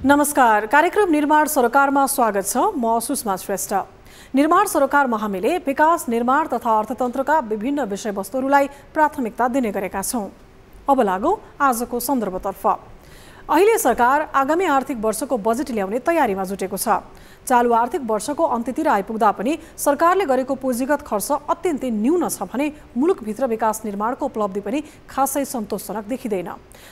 नमस्कार, कार्यक्रम निर्माण सरोकारमा स्वागत छ। म सुषमा श्रेष्ठ। निर्माण सरोकारमा हामीले विकास, निर्माण तथा अर्थतन्त्रका विभिन्न विषयवस्तुहरूलाई प्राथमिकता दिने गरेका छौं। अब लागौं आजको सन्दर्भतर्फ। अहिले सरकार आगामी आर्थिक वर्षको बजेट ल्याउने तयारीमा जुटेको छ। चालू आर्थिक वर्षको अन्त्यतिर आइपुग्दा पनि सरकारले गरेको पुँजीगत खर्च अत्यन्तै न्यून छ भने मुलुकभित्र विकास निर्माणको उपलब्धि पनि खासै सन्तोषजनक देखिँदैन।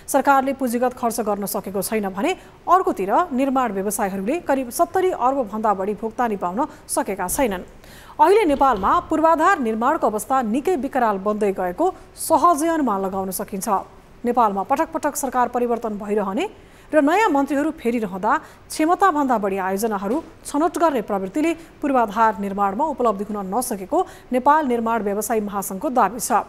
सरकारले पुँजीगत खर्च गर्न सकेको छैन भने अर्कोतिर निर्माण व्यवसायहरूले करिब 70 अर्ब भन्दा बढी भुक्तानी पाउन सकेका छैनन्। अहिले नेपालमा पूर्वाधार निर्माणको अवस्था निकै विकराल बन्दै गएको सहजै अनुमान लगाउन सकिन्छ। नेपालमा पटक पटक सरकार परिवर्तन भइरहने र नयाँ मन्त्रीहरू फेरिरहँदा क्षमताभन्दा बढी आयोजनाहरू छनौट गर्ने प्रवृत्तिले पूर्वाधार निर्माणमा उपलब्धि हुन नसकेको नेपाल निर्माण व्यवसायी महासङ्घको दाबी छ।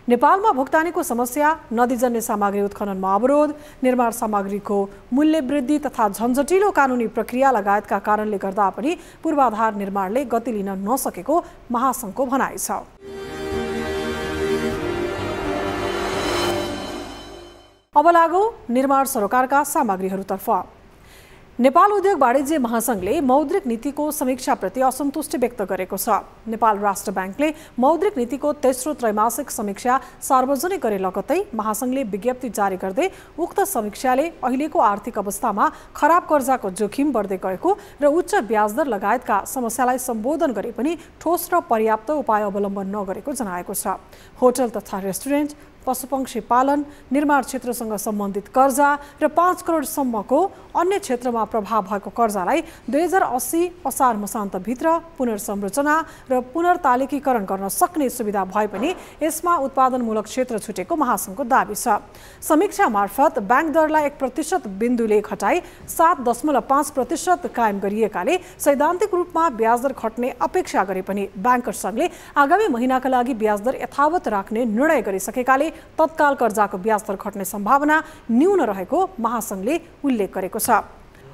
नेपालमा भुक्तानीको समस्या, नदीजन्य सामग्री उत्खननमा अवरोध, निर्माण सामग्रीको मूल्य वृद्धि तथा झन्झटिलो कानुनी प्रक्रिया लगायतका कारणले गर्दा पनि पूर्वाधार निर्माणले गति लिन नसकेको महासङ्घको भनाइ छ। अब लागौं निर्माण सरोकारका सामग्रीहरूतर्फ। नेपाल उद्योग वाणिज्य महासङ्घले मौद्रिक नीतिको समीक्षाप्रति असन्तुष्टि व्यक्त गरेको छ। नेपाल राष्ट्र ब्याङ्कले मौद्रिक नीतिको तेस्रो त्रैमासिक समीक्षा सार्वजनिक गरे लगत्तै महासङ्घले विज्ञप्ति जारी गर्दै उक्त समीक्षाले अहिलेको आर्थिक अवस्थामा खराब कर्जाको जोखिम बढ्दै गएको र उच्च ब्याजदर लगायतका समस्यालाई सम्बोधन गरे पनि ठोस र पर्याप्त उपाय अवलम्बन नगरेको जनाएको छ। होटल तथा रेस्टुरेन्ट, पशुपक्षी पालन, निर्माण क्षेत्रसँग सम्बन्धित कर्जा र 5 करोडसम्मको अन्य क्षेत्रमा प्रभाव भएको कर्जालाई 2080 असार मसान्तभित्र पुनर्संरचना र पुनर्तालिकीकरण गर्न सक्ने सुविधा भए पनि यसमा उत्पादनमूलक क्षेत्र छुटेको महासङ्घको दाबी छ। समीक्षा मार्फत ब्याङ्क दरलाई 1% बिन्दुले घटाई 7.5% कायम गरिएकाले सैद्धान्तिक रूपमा ब्याजदर घट्ने अपेक्षा गरे पनि ब्याङ्कर सङ्घले आगामी महिनाका लागि ब्याजदर यथावत राख्ने निर्णय गरिसकेकाले तत्काल कर्जाको ब्याजदर घट्ने सम्भावना न्यून रहेको महासङ्घले उल्लेख गरेको छ।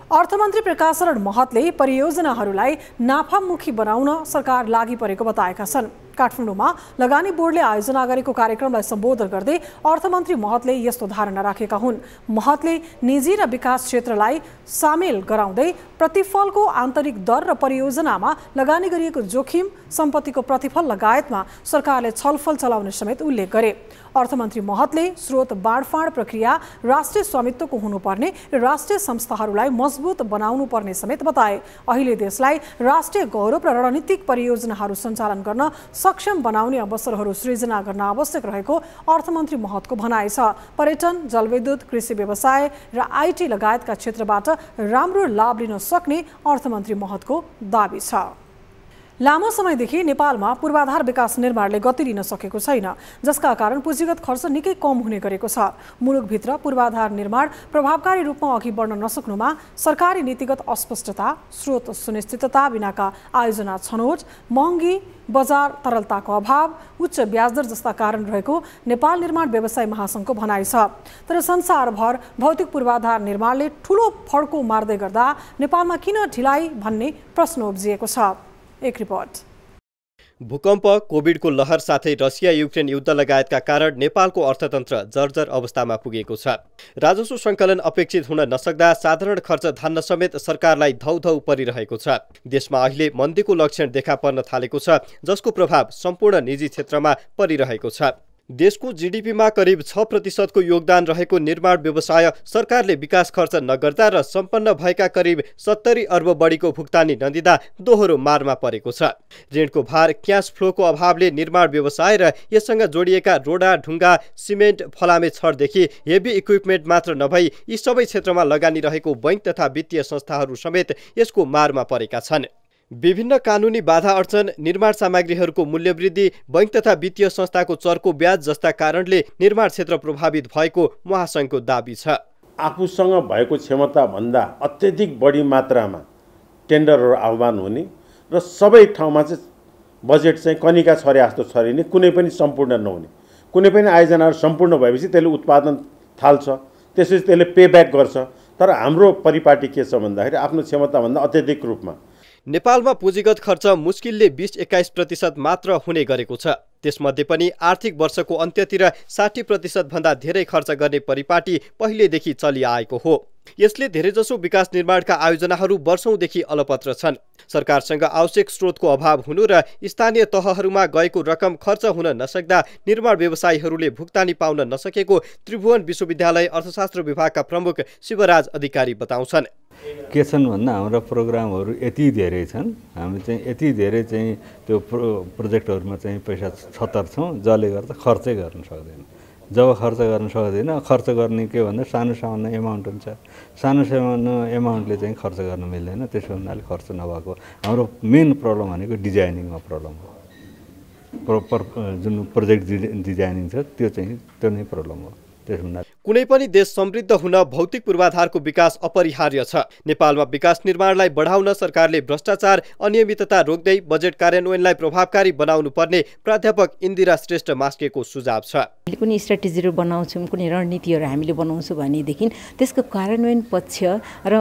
अर्थमन्त्री प्रकाश शरण महतले परियोजनाहरूलाई नाफामुखी बनाउन सरकार लागि परेको बताएका छन्। काठमाडौँमा लगानी बोर्डले आयोजना गरेको कार्यक्रमलाई सम्बोधन गर्दै अर्थमन्त्री महतले यस्तो धारणा राखेका हुन्। महतले निजी र विकास क्षेत्रलाई सामेल गराउँदै प्रतिफलको आन्तरिक दर र परियोजनामा लगानी गरिएको जोखिम, सम्पत्तिको प्रतिफल लगायतमा सरकारले छलफल चलाउने समेत उल्लेख गरे। अर्थमन्त्री महतले स्रोत बाँडफाँड प्रक्रिया राष्ट्रिय स्वामित्वको हुनुपर्ने र राष्ट्रिय संस्थाहरूलाई मजबुत बनाउनु पर्ने समेत बताए। अहिले देशलाई राष्ट्रिय गौरव र रणनीतिक परियोजनाहरू सञ्चालन गर्न सक्षम बनाउने अवसरहरू सृजना गर्न आवश्यक रहेको अर्थमन्त्री महतको भनाइ छ। पर्यटन, जलविद्युत, कृषि व्यवसाय र आइटी लगायतका क्षेत्रबाट राम्रो लाभ लिन सक्ने अर्थमन्त्री महतको दाबी छ। लामो समयदेखि नेपालमा पूर्वाधार विकास निर्माणले गति लिन सकेको छैन, जसका कारण पुँजीगत खर्च निकै कम हुने गरेको छ। मुलुकभित्र पूर्वाधार निर्माण प्रभावकारी रूपमा अघि बढ्न नसक्नुमा सरकारी नीतिगत अस्पष्टता, स्रोत सुनिश्चितता बिनाका आयोजना छनौट, महँगी बजार तरलताको अभाव, उच्च ब्याजदर जस्ता कारण रहेको नेपाल निर्माण व्यवसाय महासङ्घको भनाइ छ। तर संसारभर भौतिक पूर्वाधार निर्माणले ठूलो फड्को मार्दै गर्दा नेपालमा किन ढिलाइ भन्ने प्रश्न उब्जिएको छ। एक रिपोर्ट। भूकम्प, कोभिडको लहर साथै रसिया युक्रेन युद्ध लगायतका कारण नेपालको अर्थतन्त्र जर्जर अवस्थामा पुगेको छ। राजस्व सङ्कलन अपेक्षित हुन नसक्दा साधारण खर्च धान्न समेत सरकारलाई धौधौ परिरहेको छ। देशमा अहिले मन्दीको लक्षण देखा पर्न थालेको छ, जसको प्रभाव सम्पूर्ण निजी क्षेत्रमा परिरहेको छ। देशको जीडीपीमा करिब 6% को योगदान रहेको निर्माण व्यवसाय सरकारले विकास खर्च नगर्दा र सम्पन्न भएका करिब 70 अर्ब बढीको भुक्तानी नदिँदा दोहोरो मारमा परेको छ। ऋणको भार, क्यास फ्लोको अभावले निर्माण व्यवसाय र यससँग जोडिएका रोडा, ढुङ्गा, सिमेन्ट, फलामे छडदेखि हेभी इक्विपमेन्ट मात्र नभई यी सबै क्षेत्रमा लगानी रहेको बैङ्क तथा वित्तीय संस्थाहरू समेत यसको मारमा परेका छन्। विभिन्न कानुनी बाधा अडचन, निर्माण सामग्रीहरूको मूल्यवृद्धि, बैङ्क तथा वित्तीय संस्थाको चर्को ब्याज जस्ता कारणले निर्माण क्षेत्र प्रभावित भएको महासङ्घको दाबी छ। आफूसँग भएको क्षमताभन्दा अत्यधिक बढी मात्रामा टेन्डरहरू आह्वान हुने र सबै ठाउँमा चाहिँ बजेट चाहिँ कनिका छरे जस्तो छरिने, कुनै पनि सम्पूर्ण नहुने। कुनै पनि आयोजनाहरू सम्पूर्ण भएपछि त्यसले उत्पादन थाल्छ, त्यसपछि त्यसले पेब्याक गर्छ। तर हाम्रो परिपाटी के छ भन्दाखेरि आफ्नो क्षमताभन्दा अत्यधिक रूपमा नेपालमा पुँजीगत खर्च मुस्किलले 20-21% मात्र हुने गरेको छ। त्यसमध्ये पनि आर्थिक वर्षको अन्त्यतिर 60% भन्दा धेरै खर्च गर्ने परिपाटी पहिलेदेखि चलिआएको हो। यसले धेरैजसो विकास निर्माणका आयोजनाहरू वर्षौंदेखि अलपत्र छन्। सरकारसँग आवश्यक स्रोतको अभाव हुनु र स्थानीय तहहरूमा गएको रकम खर्च हुन नसक्दा निर्माण व्यवसायीहरूले भुक्तानी पाउन नसकेको त्रिभुवन विश्वविद्यालय अर्थशास्त्र विभागका प्रमुख शिवराज अधिकारी बताउँछन्। के छन् भन्दा हाम्रा प्रोग्रामहरू यति धेरै छन्, हामी चाहिँ यति धेरै चाहिँ त्यो प्रोजेक्टहरूमा चाहिँ पैसा छतर छौँ, जसले गर्दा खर्चै गर्न सक्दैन। जब खर्च गर्न सक्दैन, खर्च गर्ने के भन्दा सानो सानो एमाउन्ट हुन्छ, सानो सानो एमाउन्टले चाहिँ खर्च गर्न मिल्दैन। त्यसो हुनाले खर्च नभएको हाम्रो मेन प्रब्लम भनेको डिजाइनिङमा प्रब्लम हो। प्रपर जुन प्रोजेक्ट डिजाइनिङ छ त्यो नै प्रब्लम हो। कुनै पनि देश समृद्ध हुन भौतिक पूर्वाधारको विकास अपरिहार्य छ। नेपालमा विकास निर्माणलाई बढाउन सरकारले भ्रष्टाचार, अनियमितता रोक्दै बजेट कार्यान्वयनलाई प्रभावकारी बनाउनु पर्ने प्राध्यापक इन्दिरा श्रेष्ठ मास्केको सुझाव छ। कुनै स्ट्राटेजीहरू बनाउँछौँ, कुनै रणनीतिहरू हामीले बनाउँछौँ भनेदेखि त्यसको कार्यान्वयन पक्ष र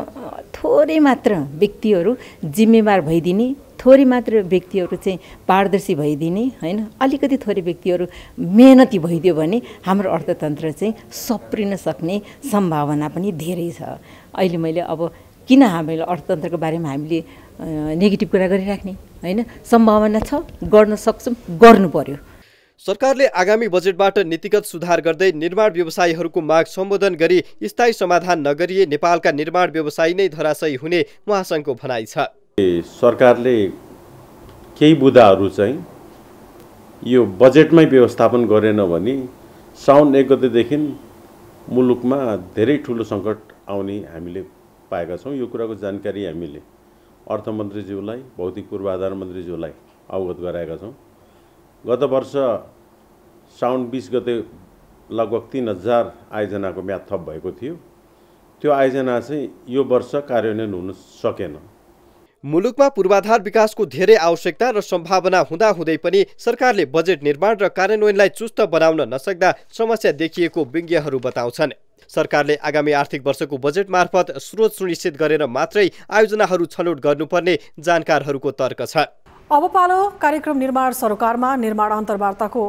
थोरै मात्र व्यक्तिहरू जिम्मेवार भइदिने, थोरै मात्र व्यक्तिहरू चाहिँ पारदर्शी भइदिने, होइन, अलिकति थोरै व्यक्तिहरू मेहनती भइदियो भने हाम्रो अर्थतन्त्र चाहिँ सप्रिन सक्ने सम्भावना पनि धेरै छ। अहिले मैले अब किन हामीले अर्थतन्त्रको बारेमा हामीले नेगेटिभ कुरा गरिराख्ने, होइन, सम्भावना छ, गर्न सक्छौँ, गर्नु पर्यो। सरकारले आगामी बजेटबाट नीतिगत सुधार गर्दै निर्माण व्यवसायीहरूको माग सम्बोधन गरी स्थायी समाधान नगरिए नेपालका निर्माण व्यवसायी नै धराशयी हुने महासङ्घको भनाइ छ। सरकारले केही बुदाहरू चाहिँ यो बजेटमै व्यवस्थापन गरेन भने साउन 1 गतेदेखि मुलुकमा धेरै ठुलो सङ्कट आउने हामीले पाएका छौँ। यो कुराको जानकारी हामीले अर्थमन्त्रीज्यूलाई, भौतिक पूर्वाधार मन्त्रीज्यूलाई अवगत गराएका छौँ। गत वर्ष साउन 20 गते लगभग 3000 आयोजनाको म्याद थप भएको थियो। त्यो आयोजना चाहिँ यो वर्ष कार्यान्वयन हुन सकेन। मुलुकमा पूर्वाधार विकासको धेरै आवश्यकता र सम्भावना हुँदाहुँदै पनि सरकारले बजेट निर्माण र कार्यान्वयनलाई चुस्त बनाउन नसक्दा समस्या देखिएको विज्ञहरू बताउँछन्। सरकारले आगामी आर्थिक वर्षको बजेट मार्फत स्रोत सुनिश्चित गरेर मात्रै आयोजनाहरू छनौट गर्नुपर्ने जानकारहरूको तर्क छ। अब पालो कार्यक्रम निर्माण सरोकारमा निर्माण अन्तर्वार्ताको।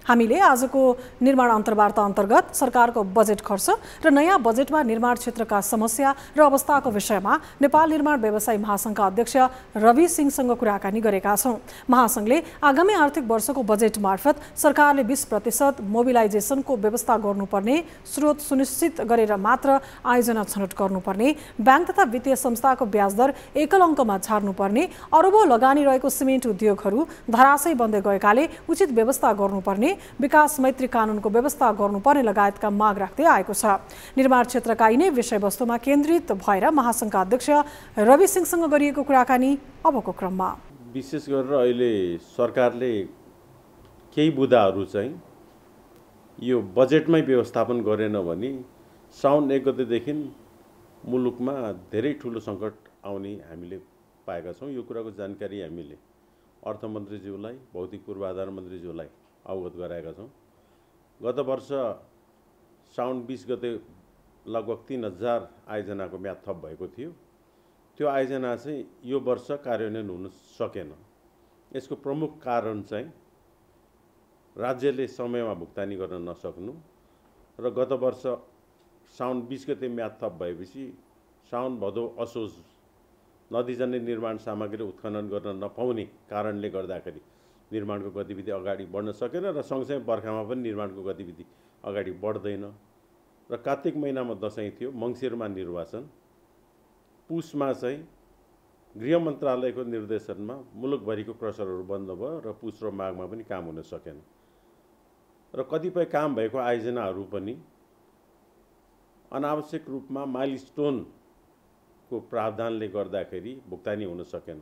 हामीले आजको निर्माण अन्तर्वार्ता अन्तर्गत सरकारको बजेट खर्च र नयाँ बजेटमा निर्माण क्षेत्रका समस्या र अवस्थाको विषयमा नेपाल निर्माण व्यवसायी महासङ्घका अध्यक्ष रवि सिंहसँग कुराकानी गरेका छौँ। महासङ्घले आगामी आर्थिक वर्षको बजेट मार्फत सरकारले 20% मोबिलाइजेसनको व्यवस्था गर्नुपर्ने, स्रोत सुनिश्चित गरेर मात्र आयोजना छनौट गर्नुपर्ने, ब्याङ्क तथा वित्तीय संस्थाको ब्याज दर एकल अङ्कमा छाड्नुपर्ने, अरबौं लगानी रहेको सिमेन्ट उद्योगहरू धराशयी बन्दै गएकाले उचित व्यवस्था गर्नुपर्ने, विकास मैत्री कानुनको व्यवस्था गर्नुपर्ने लगायतका माग राख्दै आएको छ। निर्माण क्षेत्रका यिनै विषयवस्तुमा केन्द्रित भएर महासङ्घका अध्यक्ष रवि सिंहसँग गरिएको कुराकानी अबको क्रममा। विशेष गरेर अहिले सरकारले केही बुदाहरू चाहिँ यो बजेटमै व्यवस्थापन गरेन भने साउन 1 गतेदेखि मुलुकमा धेरै ठुलो सङ्कट आउने हामीले पाएका छौँ। यो कुराको जानकारी हामीले अर्थमन्त्रीज्यूलाई, भौतिक पूर्वाधार मन्त्रीज्यूलाई अवगत गराएका छौँ। गत वर्ष साउन 20 गते लगभग 3000 आयोजनाको म्याद थप भएको थियो। त्यो आयोजना चाहिँ यो वर्ष कार्यान्वयन हुन सकेन। यसको प्रमुख कारण चाहिँ राज्यले समयमा भुक्तानी गर्न नसक्नु र गत वर्ष साउन 20 गते म्याद थप भएपछि साउन भदौ असोज नदीजन्य निर्माण सामग्री उत्खनन गर्न नपाउने कारणले गर्दाखेरि निर्माणको गतिविधि अगाडि बढ्न सकेन र सँगसँगै बर्खामा पनि निर्माणको गतिविधि अगाडि बढ्दैन र कार्तिक महिनामा दसैँ थियो, मङ्सिरमा निर्वाचन, पुसमा चाहिँ गृह मन्त्रालयको निर्देशनमा मुलुकभरिको क्रसरहरू बन्द भयो र पुस र माघमा पनि काम हुन सकेन र कतिपय काम भएको आयोजनाहरू पनि अनावश्यक रूपमा माइलस्टोनको प्रावधानले गर्दाखेरि भुक्तानी हुन सकेन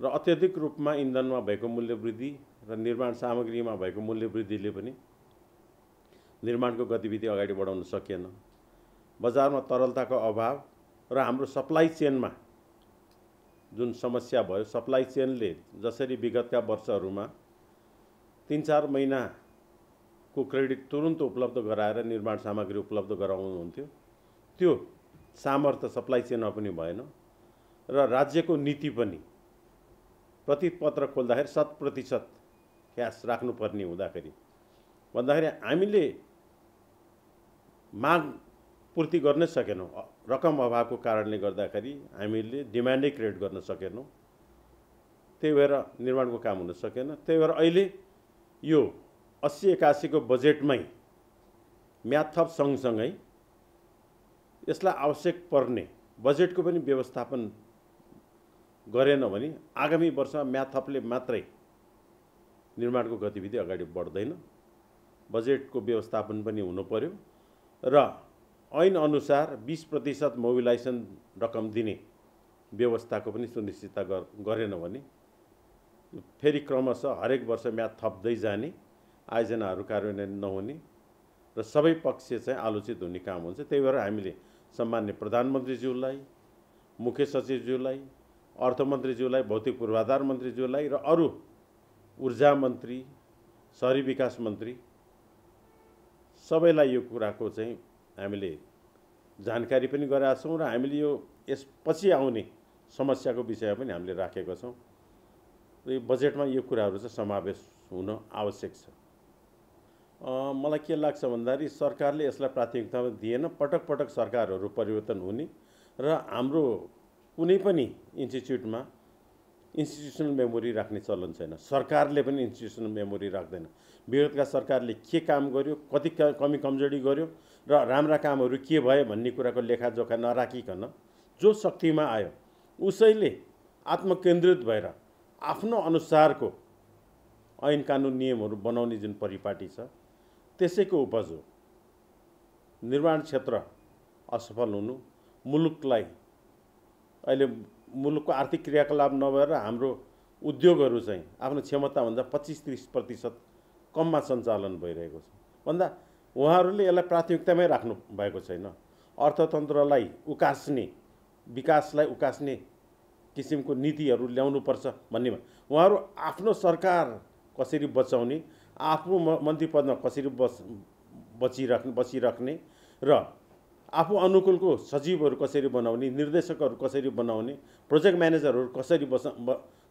र अत्यधिक रूपमा इन्धनमा भएको मूल्य वृद्धि र निर्माण सामग्रीमा भएको मूल्य वृद्धिले पनि निर्माणको गतिविधि अगाडि बढाउन सकिएन। बजारमा तरलताको अभाव र हाम्रो सप्लाई चेनमा जुन समस्या भयो, सप्लाई चेनले जसरी विगतका वर्षहरूमा 3-4 महिनाको क्रेडिट तुरुन्त उपलब्ध गराएर निर्माण सामग्री उपलब्ध गराउनुहुन्थ्यो, त्यो सामर्थ्य सप्लाई चेनमा पनि भएन र राज्यको नीति पनि प्रति पत्र खोल्दाखेरि 100% ख्यास राख्नुपर्ने हुँदाखेरि भन्दाखेरि हामीले माग पूर्ति गर्नै सकेनौँ। रकम अभावको कारणले गर्दाखेरि हामीले डिमान्डै क्रिएट गर्न सकेनौँ। त्यही भएर निर्माणको काम हुन सकेन। त्यही भएर अहिले यो 80-81 को बजेटमै म्याद थप सँगसँगै यसलाई आवश्यक पर्ने बजेटको पनि व्यवस्थापन गरेन भने आगामी वर्ष म्याद थपले मात्रै निर्माणको गतिविधि अगाडि बढ्दैन। बजेटको व्यवस्थापन पनि हुनु पर्यो र ऐन अनुसार 20% मोबिलाइजेसन रकम दिने व्यवस्थाको पनि सुनिश्चितता गरेन भने फेरि क्रमशः हरेक वर्ष म्याद थप्दै जाने, आयोजनाहरू कार्यान्वयन नहुने र सबै पक्ष चाहिँ आलोचित हुने काम हुन्छ। त्यही भएर हामीले सम्मान्य प्रधानमन्त्रीज्यूलाई, मुख्य सचिवज्यूलाई, अर्थमन्त्रीज्यूलाई, भौतिक पूर्वाधार मन्त्रीज्यूलाई र अरू ऊर्जा मन्त्री, शहरी विकास मन्त्री सबैलाई यो कुराको चाहिँ हामीले जानकारी पनि गराएका छौँ र हामीले यो यसपछि आउने समस्याको विषयमा पनि हामीले राखेका छौँ र यो बजेटमा यो कुराहरू चाहिँ समावेश हुन आवश्यक छ। मलाई के लाग्छ भन्दाखेरि सरकारले यसलाई प्राथमिकता दिएन। पटक पटक सरकारहरू परिवर्तन हुने र हाम्रो कुनै पनि इन्स्टिट्युटमा इन्स्टिट्युसनल मेमोरी राख्ने चलन छैन। सरकारले पनि इन्स्टिट्युसनल मेमोरी राख्दैन। विगतका सरकारले के काम गर्यो, कति कमी कमजोरी गर्यो र राम्रा कामहरू के भए भन्ने कुराको लेखाजोखा नराखिकन जो शक्तिमा आयो उसैले आत्मकेन्द्रित भएर आफ्नो अनुसारको ऐन कानुन नियमहरू बनाउने जुन परिपाटी छ त्यसैको उपज हो। निर्माण क्षेत्र असफल हुनु, मुलुकलाई अहिले मुलुकको आर्थिक क्रियाकलाप नभएर हाम्रो उद्योगहरू चाहिँ आफ्नो क्षमताभन्दा 25-30% कममा सञ्चालन भइरहेको छ भन्दा उहाँहरूले यसलाई प्राथमिकतामै राख्नु भएको छैन। अर्थतन्त्रलाई उकास्ने, विकासलाई उकास्ने किसिमको नीतिहरू ल्याउनुपर्छ भन्नेमा उहाँहरू आफ्नो सरकार कसरी बचाउने, आफ्नो मन्त्री पदमा कसरी बसिराख्ने र आफू अनुकूलको सचिवहरू कसरी बनाउने, निर्देशकहरू कसरी बनाउने, प्रोजेक्ट म्यानेजरहरू कसरी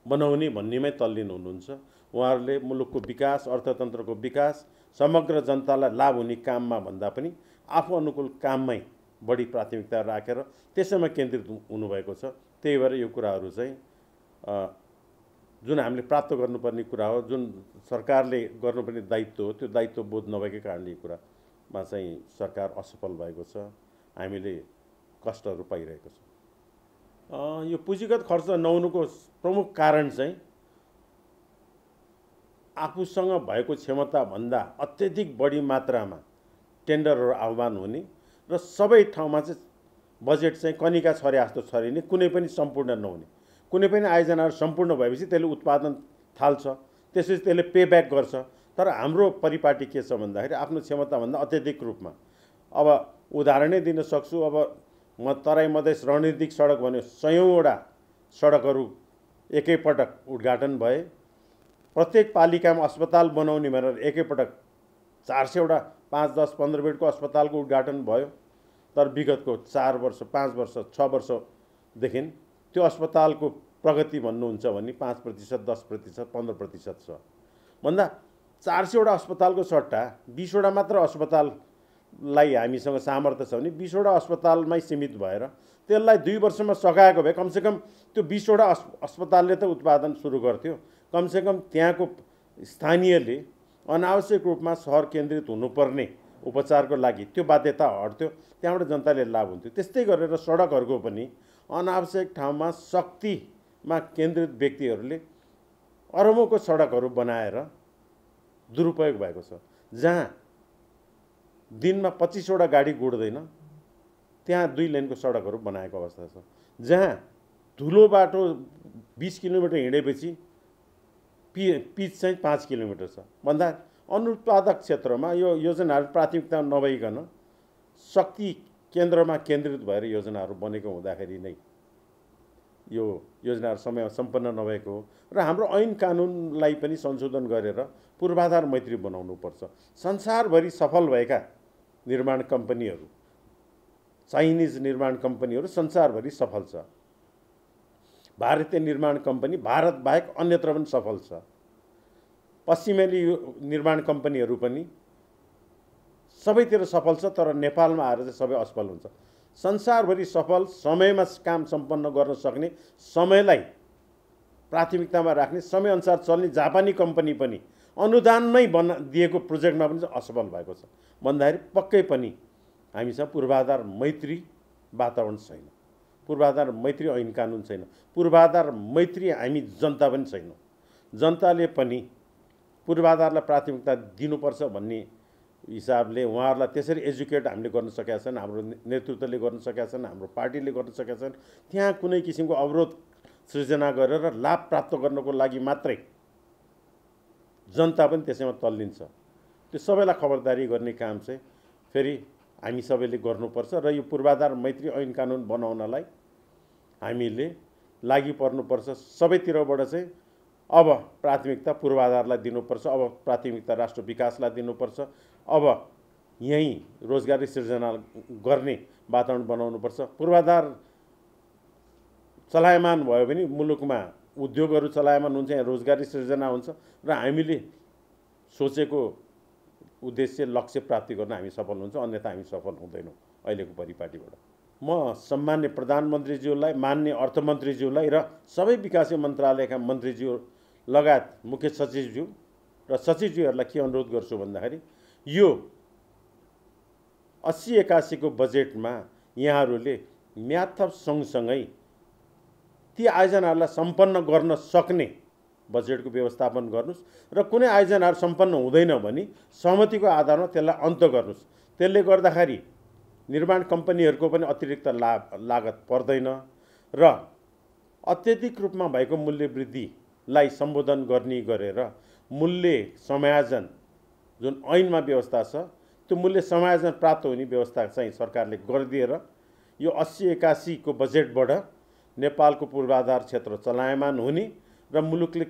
बनाउने भन्नेमै तल्लीन हुनुहुन्छ। उहाँहरूले मुलुकको विकास, अर्थतन्त्रको विकास, समग्र जनतालाई लाभ हुने काममा भन्दा पनि आफू अनुकूल काममै बढी प्राथमिकता राखेर त्यसैमा केन्द्रित हुनुभएको छ। त्यही भएर यो कुराहरू चाहिँ जुन हामीले प्राप्त गर्नुपर्ने कुरा हो, जुन सरकारले गर्नुपर्ने दायित्व हो, त्यो दायित्व बोध नभएकै कारणले यो कुरामा चाहिँ सरकार असफल भएको छ। हामीले कष्टहरू पाइरहेको छौँ। यो पुँजीगत खर्च नहुनुको प्रमुख कारण चाहिँ आफूसँग भएको क्षमताभन्दा अत्यधिक बढी मात्रामा टेन्डरहरू आह्वान हुने र सबै ठाउँमा चाहिँ बजेट चाहिँ कनिका छरे जस्तो छरिने, कुनै पनि सम्पूर्ण नहुने। कुनै पनि आयोजनाहरू सम्पूर्ण भएपछि त्यसले उत्पादन थाल्छ, त्यसपछि त्यसले पे ब्याक गर्छ। तर हाम्रो परिपाटी के छ भन्दाखेरि आफ्नो क्षमताभन्दा अत्यधिक रूपमा, अब उदाहरणै दिन सक्छु। अब म तराई मधेस रणनीतिक सडक भन्यो 100वटा सडकहरू एकैपटक उद्घाटन भए। प्रत्येक पालिकामा अस्पताल बनाउने भनेर एकैपटक 400वटा 5, 10, 15 बेडको अस्पतालको उद्घाटन भयो। तर विगतको 4 वर्ष, 5 वर्ष, 6 वर्षदेखि त्यो अस्पतालको प्रगति भन्नुहुन्छ भने 5%, 10%, 15% छ भन्दा 400वटा अस्पतालको सट्टा 20वटा मात्र अस्पताललाई हामीसँग सामर्थ्य छ भने 20वटा अस्पतालमै सीमित भएर त्यसलाई 2 वर्षमा सघाएको भए कमसेकम त्यो 20वटा अस्पतालले त उत्पादन सुरु गर्थ्यो। कमसेकम त्यहाँको स्थानीयले अनावश्यक रूपमा सहर केन्द्रित हुनुपर्ने उपचारको लागि त्यो बाध्यता हट्थ्यो, त्यहाँबाट जनताले लाभ हुन्थ्यो। त्यस्तै गरेर सडकहरूको पनि अनावश्यक ठाउँमा शक्तिमा केन्द्रित व्यक्तिहरूले अरबौँको सडकहरू बनाएर दुरुपयोग भएको छ। जहाँ दिनमा 25वटा गाडी गुड्दैन त्यहाँ 2 लेनको सडकहरू बनाएको अवस्था छ। जहाँ धुलो बाटो 20 किलोमिटर हिँडेपछि पिच चाहिँ 5 किलोमिटर छ भन्दा अनुत्पादक क्षेत्रमा यो योजनाहरू प्राथमिकता नभइकन शक्ति केन्द्रमा केन्द्रित भएर योजनाहरू बनेको हुँदाखेरि नै यो योजनाहरू समयमा सम्पन्न नभएको हो। र हाम्रो ऐन कानुनलाई पनि संशोधन गरेर पूर्वाधार मैत्री बनाउनुपर्छ। संसारभरि सफल भएका निर्माण कम्पनीहरू, चाइनिज निर्माण कम्पनीहरू संसारभरि सफल छ। भारतीय निर्माण कम्पनी भारत बाहेक अन्यत्र पनि सफल छ। पश्चिमेली निर्माण कम्पनीहरू पनि सबैतिर सफल छ, तर नेपालमा आएर चाहिँ सबै असफल हुन्छ। संसारभरि सफल समयमा काम सम्पन्न गर्न सक्ने, समयलाई प्राथमिकतामा राख्ने, समयअनुसार चल्ने जापानी कम्पनी पनि अनुदानमै दिएको प्रोजेक्टमा पनि असफल भएको छ भन्दाखेरि पक्कै पनि हामीसँग पूर्वाधार मैत्री वातावरण छैन, पूर्वाधार मैत्री ऐन कानुन छैन, पूर्वाधार मैत्री हामी जनता पनि छैनौँ। जनताले पनि पूर्वाधारलाई प्राथमिकता दिनुपर्छ भन्ने हिसाबले उहाँहरूलाई त्यसरी एजुकेट हामीले गर्न सकेका छन्, हाम्रो नेतृत्वले गर्न सकेका छन्, हाम्रो पार्टीले गर्न सकेका छन्। त्यहाँ कुनै किसिमको अवरोध सृजना गरेर लाभ प्राप्त गर्नको लागि मात्रै जनता पनि त्यसैमा तल्लिन्छ। त्यो सबैलाई खबरदारी गर्ने काम चाहिँ फेरि हामी सबैले गर्नुपर्छ र यो पूर्वाधार मैत्री ऐन कानुन बनाउनलाई हामीले लागि पर्नुपर्छ। सबैतिरबाट चाहिँ अब प्राथमिकता पूर्वाधारलाई दिनुपर्छ, अब प्राथमिकता राष्ट्र विकासलाई दिनुपर्छ, अब यहीँ रोजगारी सिर्जना गर्ने वातावरण बनाउनुपर्छ। पूर्वाधार चलायमान भयो भने मुलुकमा उद्योगहरू चलायमान हुन्छ, यहाँ रोजगारी सिर्जना हुन्छ र हामीले सोचेको उद्देश्य लक्ष्य प्राप्ति गर्न हामी सफल हुन्छ, अन्यथा हामी सफल हुँदैनौँ अहिलेको परिपाटीबाट। म सम्मान्य प्रधानमन्त्रीज्यूलाई, मान्य अर्थमन्त्रीज्यूलाई र सबै विकास मन्त्रालयका मन्त्रीज्यू लगायत मुख्य सचिवज्यू र सचिवज्यूहरूलाई के अनुरोध गर्छु भन्दाखेरि यो 80-81 को बजेटमा यहाँहरूले म्याद सँगसँगै ती आयोजनाहरूलाई सम्पन्न गर्न सक्ने बजेटको व्यवस्थापन गर्नुस् र कुनै आयोजनाहरू सम्पन्न हुँदैन भने सहमतिको आधारमा त्यसलाई अन्त गर्नुस्। त्यसले गर्दाखेरि निर्माण कम्पनीहरूको पनि अतिरिक्त लागत पर्दैन र अत्यधिक रूपमा भएको मूल्य वृद्धिलाई सम्बोधन गर्ने गरेर मूल्य समायोजन जुन ऐनमा व्यवस्था छ त्यो मूल्य समायोजन प्राप्त हुने व्यवस्था चाहिँ सरकारले गरिदिएर यो 80-81 को बजेटबाट नेपालको पूर्वाधार क्षेत्र चलायमान हुने र मुलुकले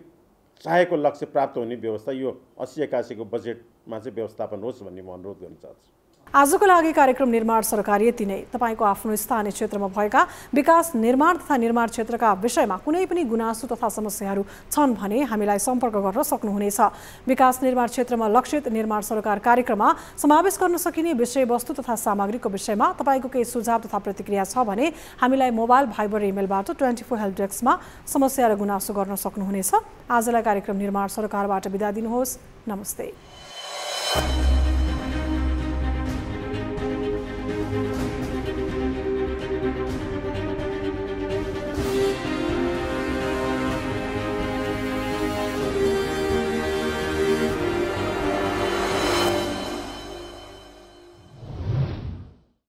चाहेको लक्ष्य प्राप्त हुने व्यवस्था यो 80-81 को बजेटमा चाहिँ व्यवस्थापन होस् भन्ने म अनुरोध गर्न चाहन्छु। आजको लागि कार्यक्रम निर्माण सरकार यति नै। तपाईको आफ्नो स्थानीय क्षेत्रमा भएका विकास निर्माण तथा निर्माण क्षेत्रका विषयमा कुनै पनि गुनासो तथा समस्याहरू छन् भने हामीलाई सम्पर्क गर्न सक्नुहुनेछ। विकास निर्माण क्षेत्रमा लक्षित निर्माण सरकार कार्यक्रममा समावेश गर्न सकिने विषयवस्तु तथा सामग्रीको विषयमा तपाईको केही सुझाव तथा प्रतिक्रिया छ भने हामीलाई मोबाइल, भाइबर, इमेलबाट 24 हेल्प डेस्कमा समस्या र गुनासो गर्न सक्नुहुनेछ। आजलाई कार्यक्रम निर्माण सरकारबाट बिदा दिनुहोस्। नमस्ते।